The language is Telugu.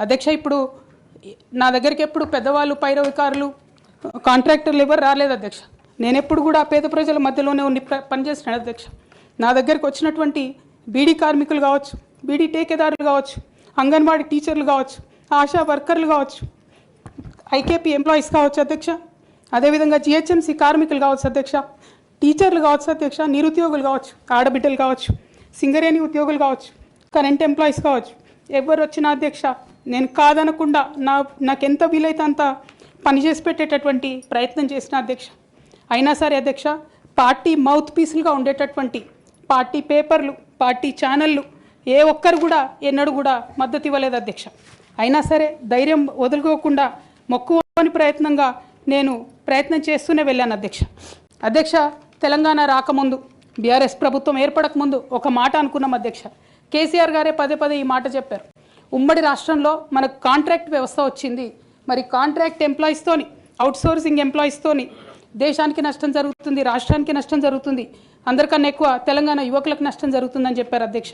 అధ్యక్ష, ఇప్పుడు నా దగ్గరికి ఎప్పుడు పెద్దవాళ్ళు, పైరవికారులు, కాంట్రాక్టర్లు ఎవరు రాలేదు అధ్యక్ష. నేను ఎప్పుడు కూడా పేద ప్రజల మధ్యలోనే ఉండి పనిచేస్తున్నాను అధ్యక్ష. నా దగ్గరికి వచ్చినటువంటి బీడీ కార్మికులు కావచ్చు, బీడీ టేకేదారులు కావచ్చు, అంగన్వాడీ టీచర్లు కావచ్చు, ఆశా వర్కర్లు కావచ్చు, ఐకేపీ ఎంప్లాయీస్ కావచ్చు అధ్యక్ష, అదేవిధంగా జిహెచ్ఎంసీ కార్మికులు కావచ్చు అధ్యక్ష, టీచర్లు కావచ్చు అధ్యక్ష, నిరుద్యోగులు కావచ్చు, ఆడబిడ్డలు కావచ్చు, సింగరేణి ఉద్యోగులు కావచ్చు, కరెంట్ ఎంప్లాయీస్ కావచ్చు, ఎవరు వచ్చినా అధ్యక్ష నేను కాదనకుండా నాకెంత వీలైతే అంత పనిచేసి పెట్టేటటువంటి ప్రయత్నం చేసిన అధ్యక్ష. అయినా సరే అధ్యక్ష, పార్టీ మౌత్ పీసులుగా ఉండేటటువంటి పార్టీ పేపర్లు, పార్టీ ఛానళ్ళు ఏ ఒక్కరు కూడా ఎన్నడూ కూడా మద్దతు ఇవ్వలేదు అధ్యక్ష. అయినా సరే ధైర్యం వదులుకోకుండా మొక్కువని ప్రయత్నంగా నేను ప్రయత్నం చేస్తూనే వెళ్ళాను అధ్యక్ష. అధ్యక్ష, తెలంగాణ రాకముందు, బీఆర్ఎస్ ప్రభుత్వం ఏర్పడకముందు ఒక మాట అనుకున్నాం అధ్యక్ష. కేసీఆర్ గారే పదే పదే ఈ మాట చెప్పారు. ఉమ్మడి రాష్ట్రంలో మనకు కాంట్రాక్ట్ వ్యవస్థ వచ్చింది, మరి కాంట్రాక్ట్ ఎంప్లాయీస్తోని, అవుట్సోర్సింగ్ ఎంప్లాయీస్తోని దేశానికి నష్టం జరుగుతుంది, రాష్ట్రానికి నష్టం జరుగుతుంది, అందరికన్నా ఎక్కువ తెలంగాణ యువకులకు నష్టం జరుగుతుందని చెప్పారు అధ్యక్ష.